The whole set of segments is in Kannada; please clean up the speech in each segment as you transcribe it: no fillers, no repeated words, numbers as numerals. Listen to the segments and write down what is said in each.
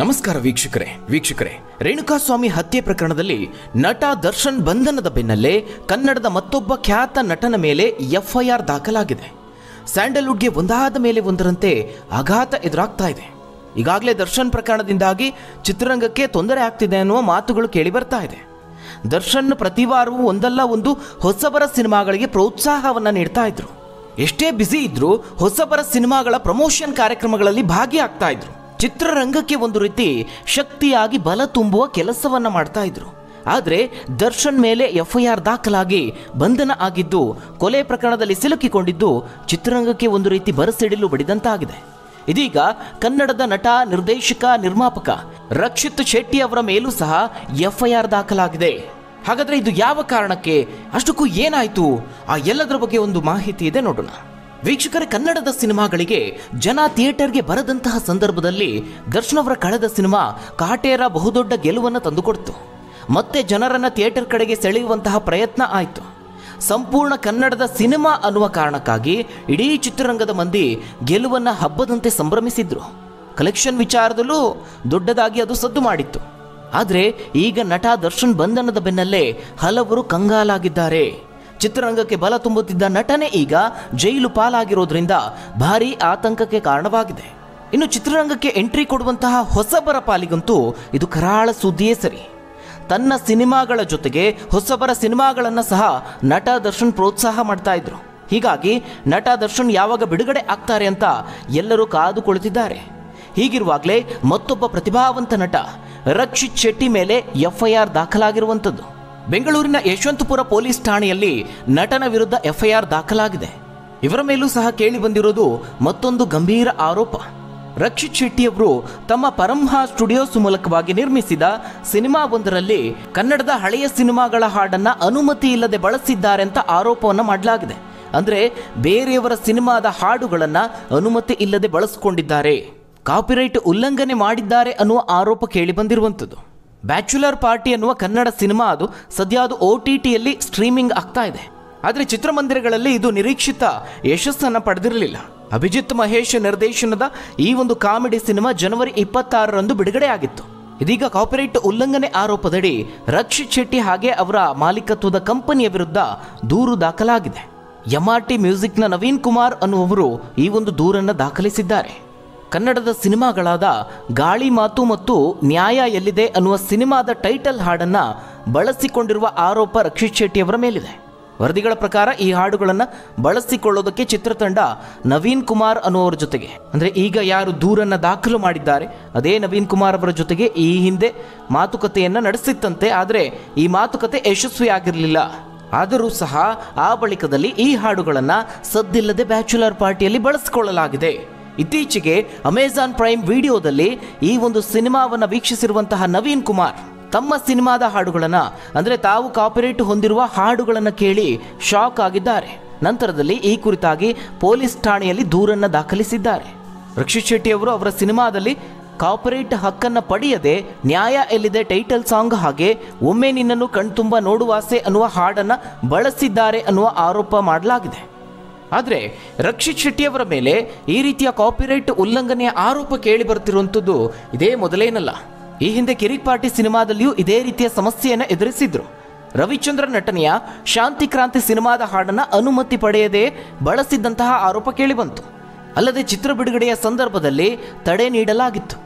ನಮಸ್ಕಾರ ವೀಕ್ಷಕರೇ ರೇಣುಕಾಸ್ವಾಮಿ ಹತ್ಯೆ ಪ್ರಕರಣದಲ್ಲಿ ನಟ ದರ್ಶನ್ ಬಂಧನದ ಬೆನ್ನಲ್ಲೇ ಕನ್ನಡದ ಮತ್ತೊಬ್ಬ ಖ್ಯಾತ ನಟನ ಮೇಲೆ ಎಫ್ಐಆರ್ ದಾಖಲಾಗಿದೆ. ಸ್ಯಾಂಡಲ್ವುಡ್ಗೆ ಒಂದಾದ ಮೇಲೆ ಒಂದರಂತೆ ಆಘಾತ ಎದುರಾಗ್ತಾ ಇದೆ. ಈಗಾಗಲೇ ದರ್ಶನ್ ಪ್ರಕರಣದಿಂದಾಗಿ ಚಿತ್ರರಂಗಕ್ಕೆ ತೊಂದರೆ ಆಗ್ತಿದೆ ಅನ್ನುವ ಮಾತುಗಳು ಕೇಳಿ ಬರ್ತಾ ಇದೆ. ದರ್ಶನ್ ಪ್ರತಿ ವಾರವೂ ಒಂದಲ್ಲ ಒಂದು ಹೊಸಬರ ಸಿನಿಮಾಗಳಿಗೆ ಪ್ರೋತ್ಸಾಹವನ್ನ ನೀಡ್ತಾ ಇದ್ರು. ಎಷ್ಟೇ ಬ್ಯುಸಿ ಇದ್ರೂ ಹೊಸಬರ ಸಿನಿಮಾಗಳ ಪ್ರಮೋಷನ್ ಕಾರ್ಯಕ್ರಮಗಳಲ್ಲಿ ಭಾಗಿಯಾಗ್ತಾ ಇದ್ರು. ಚಿತ್ರರಂಗಕ್ಕೆ ಒಂದು ರೀತಿ ಶಕ್ತಿಯಾಗಿ ಬಲ ತುಂಬುವ ಕೆಲಸವನ್ನ ಮಾಡ್ತಾ ಇದ್ರು. ಆದರೆ ದರ್ಶನ್ ಮೇಲೆ ಎಫ್ಐಆರ್ ದಾಖಲಾಗಿ ಬಂಧನ ಆಗಿದ್ದು, ಕೊಲೆ ಪ್ರಕರಣದಲ್ಲಿ ಸಿಲುಕಿಕೊಂಡಿದ್ದು ಚಿತ್ರರಂಗಕ್ಕೆ ಒಂದು ರೀತಿ ಬರಸಿಡಿಲು ಬಡಿದಂತಾಗಿದೆ. ಇದೀಗ ಕನ್ನಡದ ನಟ, ನಿರ್ದೇಶಕ, ನಿರ್ಮಾಪಕ ರಕ್ಷಿತ್ ಶೆಟ್ಟಿ ಅವರ ಮೇಲೂ ಸಹ ಎಫ್ಐಆರ್ ದಾಖಲಾಗಿದೆ. ಹಾಗಾದ್ರೆ ಇದು ಯಾವ ಕಾರಣಕ್ಕೆ, ಅಷ್ಟಕ್ಕೂ ಏನಾಯ್ತು, ಆ ಎಲ್ಲದರ ಬಗ್ಗೆ ಒಂದು ಮಾಹಿತಿ ಇದೆ, ನೋಡೋಣ. ವೀಕ್ಷಕರೇ, ಕನ್ನಡದ ಸಿನಿಮಾಗಳಿಗೆ ಜನ ಥಿಯೇಟರ್ಗೆ ಬರದಂತಹ ಸಂದರ್ಭದಲ್ಲಿ ದರ್ಶನ್ ಅವರ ಕಳೆದ ಸಿನಿಮಾ ಕಾಟೇರ ಬಹುದೊಡ್ಡ ಗೆಲುವನ್ನು ತಂದುಕೊಡ್ತು. ಮತ್ತೆ ಜನರನ್ನ ಥಿಯೇಟರ್ ಕಡೆಗೆ ಸೆಳೆಯುವಂತಹ ಪ್ರಯತ್ನ ಆಯಿತು. ಸಂಪೂರ್ಣ ಕನ್ನಡದ ಸಿನಿಮಾ ಅನ್ನುವ ಕಾರಣಕ್ಕಾಗಿ ಇಡೀ ಚಿತ್ರರಂಗದ ಮಂದಿ ಗೆಲುವನ್ನು ಹಬ್ಬದಂತೆ ಸಂಭ್ರಮಿಸಿದ್ರು. ಕಲೆಕ್ಷನ್ ವಿಚಾರದಲ್ಲೂ ದೊಡ್ಡದಾಗಿ ಅದು ಸದ್ದು ಮಾಡಿತ್ತು. ಆದರೆ ಈಗ ನಟ ದರ್ಶನ್ ಬಂಧನದ ಬೆನ್ನಲ್ಲೇ ಹಲವರು ಕಂಗಾಲಾಗಿದ್ದಾರೆ. ಚಿತ್ರರಂಗಕ್ಕೆ ಬಲ ತುಂಬುತ್ತಿದ್ದ ನಟನೆ ಈಗ ಜೈಲು ಪಾಲಾಗಿರೋದ್ರಿಂದ ಭಾರೀ ಆತಂಕಕ್ಕೆ ಕಾರಣವಾಗಿದೆ. ಇನ್ನು ಚಿತ್ರರಂಗಕ್ಕೆ ಎಂಟ್ರಿ ಕೊಡುವಂತಹ ಹೊಸಬರ ಪಾಲಿಗಂತೂ ಇದು ಕರಾಳ ಸುದ್ದಿಯೇ ಸರಿ. ತನ್ನ ಸಿನಿಮಾಗಳ ಜೊತೆಗೆ ಹೊಸಬರ ಸಿನಿಮಾಗಳನ್ನು ಸಹ ನಟ ದರ್ಶನ್ ಪ್ರೋತ್ಸಾಹ ಮಾಡ್ತಾ ಇದ್ರು. ಹೀಗಾಗಿ ನಟ ದರ್ಶನ್ ಯಾವಾಗ ಬಿಡುಗಡೆ ಆಗ್ತಾರೆ ಅಂತ ಎಲ್ಲರೂ ಕಾದು ಕುಳಿತಿದ್ದಾರೆ. ಹೀಗಿರುವಾಗಲೇ ಮತ್ತೊಬ್ಬ ಪ್ರತಿಭಾವಂತ ನಟ ರಕ್ಷಿತ್ ಶೆಟ್ಟಿ ಮೇಲೆ ಎಫ್ಐಆರ್ ದಾಖಲಾಗಿರುವಂಥದ್ದು. ಬೆಂಗಳೂರಿನ ಯಶವಂತಪುರ ಪೊಲೀಸ್ ಠಾಣೆಯಲ್ಲಿ ನಟನ ವಿರುದ್ಧ ಎಫ್ಐಆರ್ ದಾಖಲಾಗಿದೆ. ಇವರ ಮೇಲೂ ಸಹ ಕೇಳಿ ಬಂದಿರೋದು ಮತ್ತೊಂದು ಗಂಭೀರ ಆರೋಪ. ರಕ್ಷಿತ್ ಶೆಟ್ಟಿ ಅವರು ತಮ್ಮ ಪರಂಹಾ ಸ್ಟುಡಿಯೋಸ್ ಮೂಲಕವಾಗಿ ನಿರ್ಮಿಸಿದ ಸಿನಿಮಾವೊಂದರಲ್ಲಿ ಕನ್ನಡದ ಹಳೆಯ ಸಿನಿಮಾಗಳ ಹಾಡನ್ನ ಅನುಮತಿ ಇಲ್ಲದೆ ಬಳಸಿದ್ದಾರೆ ಅಂತ ಆರೋಪವನ್ನು ಮಾಡಲಾಗಿದೆ. ಅಂದ್ರೆ ಬೇರೆಯವರ ಸಿನಿಮಾದ ಹಾಡುಗಳನ್ನ ಅನುಮತಿ ಇಲ್ಲದೆ ಬಳಸಿಕೊಂಡಿದ್ದಾರೆ, ಕಾಪಿರೈಟ್ ಉಲ್ಲಂಘನೆ ಮಾಡಿದ್ದಾರೆ ಅನ್ನುವ ಆರೋಪ ಕೇಳಿ ಬಂದಿರುವಂಥದ್ದು. ಬ್ಯಾಚುಲರ್ ಪಾರ್ಟಿ ಅನ್ನುವ ಕನ್ನಡ ಸಿನಿಮಾ ಅದು ಸದ್ಯ OTTಯಲ್ಲಿ ಸ್ಟ್ರೀಮಿಂಗ್ ಆಗ್ತಾ ಇದೆ. ಆದರೆ ಚಿತ್ರಮಂದಿರಗಳಲ್ಲಿ ಇದು ನಿರೀಕ್ಷಿತ ಯಶಸ್ಸನ್ನು ಪಡೆದಿರಲಿಲ್ಲ. ಅಭಿಜಿತ್ ಮಹೇಶ್ ನಿರ್ದೇಶನದ ಈ ಒಂದು ಕಾಮಿಡಿ ಸಿನಿಮಾ ಜನವರಿ 26ರಂದು ಬಿಡುಗಡೆ ಆಗಿತ್ತು. ಇದೀಗ ಕಾಪಿರೈಟ್ ಉಲ್ಲಂಘನೆ ಆರೋಪದಡಿ ರಕ್ಷಿತ್ ಶೆಟ್ಟಿ ಹಾಗೆ ಅವರ ಮಾಲೀಕತ್ವದ ಕಂಪನಿಯ ವಿರುದ್ಧ ದೂರು ದಾಖಲಾಗಿದೆ. MRT ಮ್ಯೂಸಿಕ್ನ ನವೀನ್ ಕುಮಾರ್ ಅನ್ನುವರು ಈ ಒಂದು ದೂರನ್ನು ದಾಖಲಿಸಿದ್ದಾರೆ. ಕನ್ನಡದ ಸಿನಿಮಾಗಳಾದ ಗಾಳಿ ಮಾತು ಮತ್ತು ನ್ಯಾಯ ಎಲ್ಲಿದೆ ಅನ್ನುವ ಸಿನಿಮಾದ ಟೈಟಲ್ ಹಾಡನ್ನು ಬಳಸಿಕೊಂಡಿರುವ ಆರೋಪ ರಕ್ಷಿತ್ ಶೆಟ್ಟಿ ಅವರ ಮೇಲಿದೆ. ವರದಿಗಳ ಪ್ರಕಾರ ಈ ಹಾಡುಗಳನ್ನು ಬಳಸಿಕೊಳ್ಳೋದಕ್ಕೆ ಚಿತ್ರತಂಡ ನವೀನ್ ಕುಮಾರ್ ಅನ್ನುವರ ಜೊತೆಗೆ, ಅಂದರೆ ಈಗ ಯಾರು ದೂರನ್ನು ದಾಖಲು ಮಾಡಿದ್ದಾರೆ ಅದೇ ನವೀನ್ ಕುಮಾರ್ ಅವರ ಜೊತೆಗೆ ಈ ಹಿಂದೆ ಮಾತುಕತೆಯನ್ನು ನಡೆಸಿತ್ತಂತೆ. ಆದರೆ ಈ ಮಾತುಕತೆ ಯಶಸ್ವಿಯಾಗಿರಲಿಲ್ಲ. ಆದರೂ ಸಹ ಆ ಬಳಿಕದಲ್ಲಿ ಈ ಹಾಡುಗಳನ್ನು ಸದ್ದಿಲ್ಲದೆ ಬ್ಯಾಚುಲರ್ ಪಾರ್ಟಿಯಲ್ಲಿ ಬಳಸಿಕೊಳ್ಳಲಾಗಿದೆ. ಇತ್ತೀಚೆಗೆ ಅಮೆಜಾನ್ ಪ್ರೈಮ್ ವಿಡಿಯೋದಲ್ಲಿ ಈ ಒಂದು ಸಿನಿಮಾವನ್ನು ವೀಕ್ಷಿಸಿರುವಂತಹ ನವೀನ್ ಕುಮಾರ್ ತಮ್ಮ ಸಿನಿಮಾದ ಹಾಡುಗಳನ್ನು, ಅಂದರೆ ತಾವು ಕಾಪಿರೈಟ್ ಹೊಂದಿರುವ ಹಾಡುಗಳನ್ನು ಕೇಳಿ ಶಾಕ್ ಆಗಿದ್ದಾರೆ. ನಂತರದಲ್ಲಿ ಈ ಕುರಿತಾಗಿ ಪೊಲೀಸ್ ಠಾಣೆಯಲ್ಲಿ ದೂರನ್ನು ದಾಖಲಿಸಿದ್ದಾರೆ. ರಕ್ಷಿತ್ ಶೆಟ್ಟಿ ಅವರು ಅವರ ಸಿನಿಮಾದಲ್ಲಿ ಕಾಪಿರೈಟ್ ಹಕ್ಕನ್ನು ಪಡೆಯದೆ ನ್ಯಾಯ ಎಲ್ಲಿದೆ ಟೈಟಲ್ ಸಾಂಗ್ ಹಾಗೆ ಒಮ್ಮೆ ನಿನ್ನನ್ನು ಕಣ್ತುಂಬ ನೋಡುವಾಸೆ ಅನ್ನುವ ಹಾಡನ್ನು ಬಳಸಿದ್ದಾರೆ ಅನ್ನುವ ಆರೋಪ ಮಾಡಲಾಗಿದೆ. ಆದರೆ ರಕ್ಷಿತ್ ಶೆಟ್ಟಿ ಅವರ ಮೇಲೆ ಈ ರೀತಿಯ ಕಾಪಿರೈಟ್ ಉಲ್ಲಂಘನೆಯ ಆರೋಪ ಕೇಳಿ ಬರ್ತಿರುವಂಥದ್ದು ಇದೇ ಮೊದಲೇನಲ್ಲ. ಈ ಹಿಂದೆ ಕಿರಿಕ್ ಪಾರ್ಟಿ ಸಿನಿಮಾದಲ್ಲಿಯೂ ಇದೇ ರೀತಿಯ ಸಮಸ್ಯೆಯನ್ನು ಎದುರಿಸಿದ್ರು. ರವಿಚಂದ್ರ ನಟನೆಯ ಶಾಂತಿ ಕ್ರಾಂತಿ ಸಿನಿಮಾದ ಹಾಡನ್ನು ಅನುಮತಿ ಪಡೆಯದೆ ಬಳಸಿದ್ದಂತಹ ಆರೋಪ ಕೇಳಿಬಂತು. ಅಲ್ಲದೆ ಚಿತ್ರ ಬಿಡುಗಡೆಯ ಸಂದರ್ಭದಲ್ಲಿ ತಡೆ ನೀಡಲಾಗಿತ್ತು.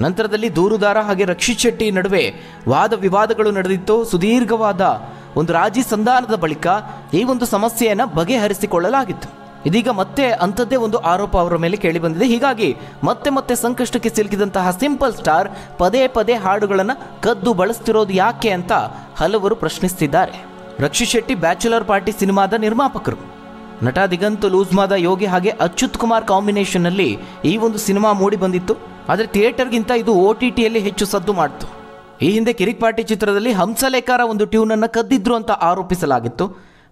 ನಂತರದಲ್ಲಿ ದೂರುದಾರ ಹಾಗೆ ರಕ್ಷಿತ್ ಶೆಟ್ಟಿ ನಡುವೆ ವಾದ ವಿವಾದಗಳು ನಡೆದಿತ್ತು. ಸುದೀರ್ಘವಾದ ಒಂದು ರಾಜಿ ಸಂಧಾನದ ಬಳಿಕ ಈ ಒಂದು ಸಮಸ್ಯೆಯನ್ನು ಬಗೆಹರಿಸಿಕೊಳ್ಳಲಾಗಿತ್ತು. ಇದೀಗ ಮತ್ತೆ ಅಂಥದ್ದೇ ಒಂದು ಆರೋಪ ಅವರ ಮೇಲೆ ಕೇಳಿ ಬಂದಿದೆ. ಹೀಗಾಗಿ ಮತ್ತೆ ಸಂಕಷ್ಟಕ್ಕೆ ಸಿಲುಕಿದಂತಹ ಸಿಂಪಲ್ ಸ್ಟಾರ್ ಪದೇ ಪದೇ ಹಾಡುಗಳನ್ನು ಕದ್ದು ಬಳಸ್ತಿರೋದು ಯಾಕೆ ಅಂತ ಹಲವರು ಪ್ರಶ್ನಿಸ್ತಿದ್ದಾರೆ. ರಕ್ಷಿತ್ ಶೆಟ್ಟಿ ಬ್ಯಾಚುಲರ್ ಪಾರ್ಟಿ ಸಿನಿಮಾದ ನಿರ್ಮಾಪಕರು. ನಟ ದಿಗಂತ್, ಲೂಸ್ಮಾದ ಯೋಗಿ ಹಾಗೆ ಅಚ್ಯುತ್ ಕುಮಾರ್ ಕಾಂಬಿನೇಷನ್ನಲ್ಲಿ ಈ ಒಂದು ಸಿನಿಮಾ ಮೂಡಿ ಬಂದಿತ್ತು. ಆದರೆ ಥಿಯೇಟರ್ಗಿಂತ ಇದು OTTಯಲ್ಲಿ ಹೆಚ್ಚು ಸದ್ದು ಮಾಡಿತು. ಈ ಹಿಂದೆ ಕಿರಿಕ್ ಪಾರ್ಟಿ ಚಿತ್ರದಲ್ಲಿ ಹಂಸಲೇಖರ ಒಂದು ಟ್ಯೂನನ್ನು ಕದ್ದಿದ್ರು ಅಂತ ಆರೋಪಿಸಲಾಗಿತ್ತು.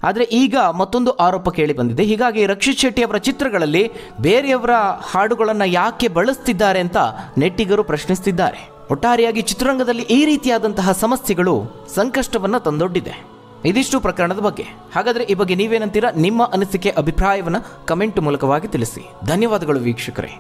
ಆದರೆ ಈಗ ಮತ್ತೊಂದು ಆರೋಪ ಕೇಳಿ ಬಂದಿದೆ. ಹೀಗಾಗಿ ರಕ್ಷಿತ್ ಶೆಟ್ಟಿ ಅವರ ಚಿತ್ರಗಳಲ್ಲಿ ಬೇರೆಯವರ ಹಾಡುಗಳನ್ನು ಯಾಕೆ ಬಳಸ್ತಿದ್ದಾರೆ ಅಂತ ನೆಟ್ಟಿಗರು ಪ್ರಶ್ನಿಸ್ತಿದ್ದಾರೆ. ಒಟ್ಟಾರೆಯಾಗಿ ಚಿತ್ರರಂಗದಲ್ಲಿ ಈ ರೀತಿಯಾದಂತಹ ಸಮಸ್ಯೆಗಳು ಸಂಕಷ್ಟವನ್ನು ತಂದೊಡ್ಡಿದೆ. ಇದಿಷ್ಟು ಪ್ರಕರಣದ ಬಗ್ಗೆ. ಹಾಗಾದರೆ ಈ ಬಗ್ಗೆ ನೀವೇನಂತೀರಾ? ನಿಮ್ಮ ಅನಿಸಿಕೆ, ಅಭಿಪ್ರಾಯವನ್ನು ಕಮೆಂಟ್ ಮೂಲಕವಾಗಿ ತಿಳಿಸಿ. ಧನ್ಯವಾದಗಳು ವೀಕ್ಷಕರೇ.